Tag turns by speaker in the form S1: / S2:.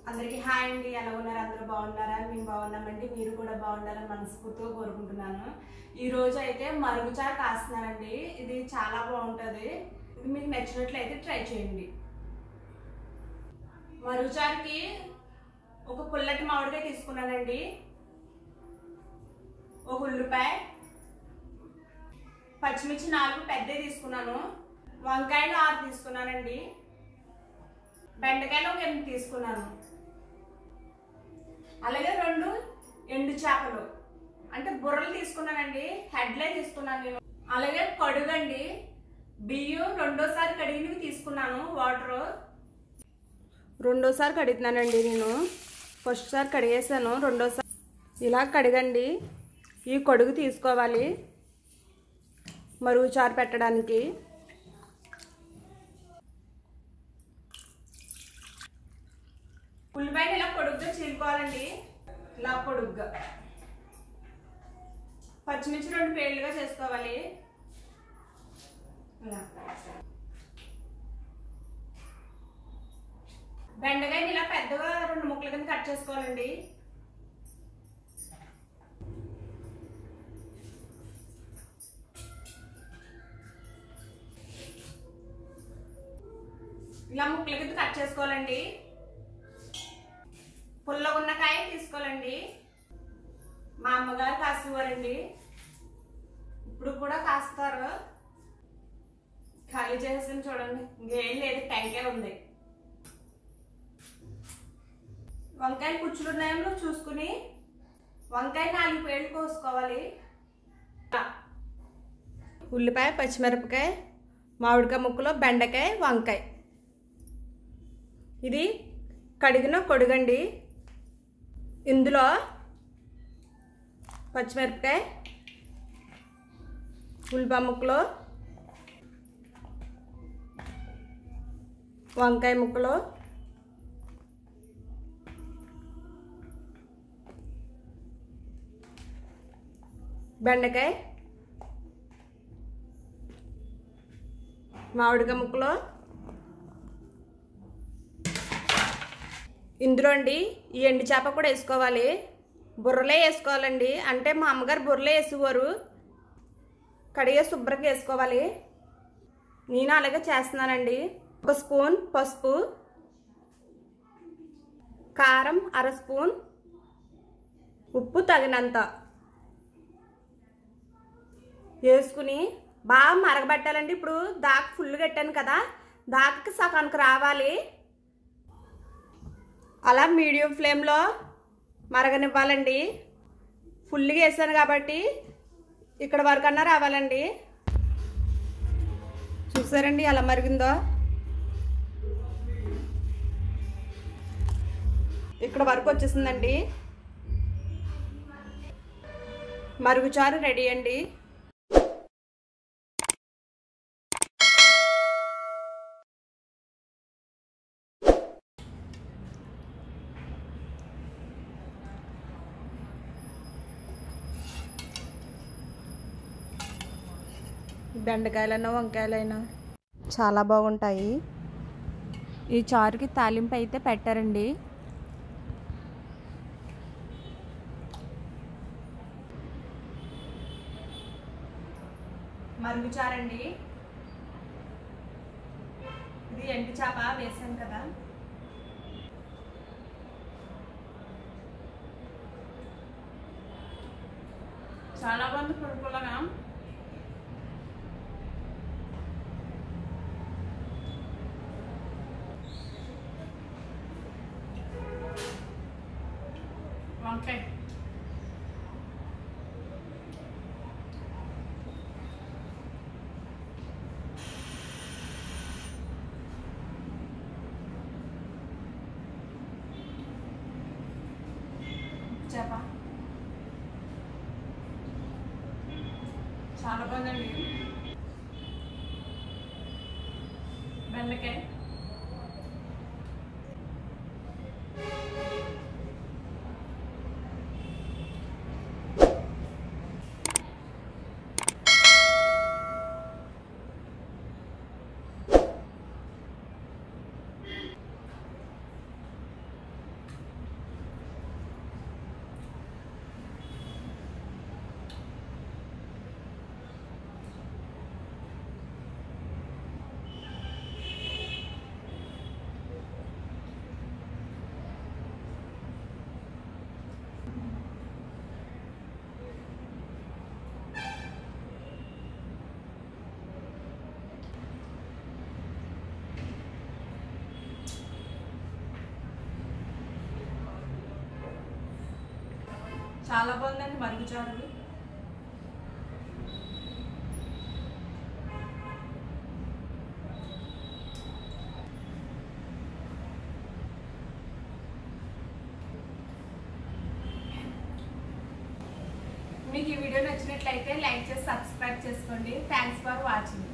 S1: అందరికీ హాయ్ అండి. ఎలా ఉన్నారు? అందరూ బాగున్నారా? మేము బాగున్నామండి. మీరు కూడా బాగుండాలని మనస్ఫూర్తిగా కోరుకుంటున్నాను. ఈ రోజు అయితే మరుగుచారు కాస్తున్నానండి. ఇది చాలా బాగుంటుంది. ఇది మీకు నచ్చినట్లయితే ట్రై చేయండి. మరుగుచారుకి ఒక పుల్లటి మామిడికాయ తీసుకున్నానండి, ఒక ఉల్లిపాయ, పచ్చిమిర్చి 4 పెద్దవి తీసుకున్నాను, వంకాయలు 6 తీసుకున్నానండి, బెండకాయలు ఒక 8 తీసుకున్నాను, అలాగే 2 ఎండు చేపలు అంటే బుర్రలు తీసుకున్నానండి, హెడ్లే తీసుకున్నాను నేను. అలాగే కడుగండి, బియ్యం రెండోసారి కడిగినవి తీసుకున్నాను, వాటర్ రెండోసారి కడుగుతున్నానండి నేను. ఫస్ట్ సారి కడిగేసాను, రెండోసారి ఇలా కడగండి. ఈ కడుగు తీసుకోవాలి మరుగుచారు పెట్టడానికి. ఉల్లిపాయలు ఇలా పొడుగ్గా చీలుకోవాలండి, ఇలా పొడుగ్గా. పచ్చిమిర్చి 2 పేర్లుగా చేసుకోవాలి. బెండకాయని ఇలా పెద్దగా 2 ముక్కల కింద కట్ చేసుకోవాలండి. ఇలా ముక్కల కింద కట్ చేసుకోవాలండి. పుల్లగున్న కాయ తీసుకోవాలండి. మా అమ్మగారు కాసేవారండి, ఇప్పుడు కూడా కాస్తారు. ఖాళీ చేసేసి చూడండి, ఇంకేం లేదు, టెంకాయ ఉంది. వంకాయ పుచ్చులు ఉన్నాయేమో చూసుకుని వంకాయ 4 పేర్లు కోసుకోవాలి. ఉల్లిపాయ, పచ్చిమిరపకాయ, మామిడికాయ ముక్కలు, బెండకాయ, వంకాయ. ఇది కడిగిన కొడుగండి. ఇందులో పచ్చిమిరపకాయ, ఉల్లిపాయ ముక్కలు, వంకాయ ముక్కలు, బెండకాయ, మామిడికాయ ముక్కలు. ఇందులో అండి ఈ ఎండు చేప కూడా వేసుకోవాలి. బుర్రలే వేసుకోవాలండి, అంటే మా అమ్మగారు బుర్రలే వేసేవారు. కడిగే శుభ్రంగా వేసుకోవాలి. నేను అలాగే చేస్తున్నానండి. 1 స్పూన్ పసుపు, కారం 1/2 స్పూన్, ఉప్పు తగినంత వేసుకుని బాగా మరగబెట్టాలండి. ఇప్పుడు దాకా ఫుల్ కట్టాను కదా, దాకా సగానికి రావాలి. అలా మీడియం ఫ్లేమ్లో మరగనివ్వాలండి. ఫుల్గా వేసాను కాబట్టి ఇక్కడ వరకన్నా రావాలండి. చూసారండి ఎలా మరిగిందో, ఇక్కడ వరకు వచ్చేసిందండి. మరుగుచారు రెడీ అండి. బెండకాయలైనా వంకాయలైనా చాలా బాగుంటాయి. ఈ చారుకి తాలింపు అయితే పెట్టారండి. మరుగుచారండి. ఇది ఎండు చేప వేసాను కదా, చాలా బాగుంది పులుపులుగా. వంకాయ చేప చాలా బాగుందండి. బెండకాయ, చాలా బాగుందండి మరుగుచారు. మీకు ఈ వీడియో నచ్చినట్లయితే లైక్ చేసి సబ్స్క్రైబ్ చేసుకోండి. Thanks for watching.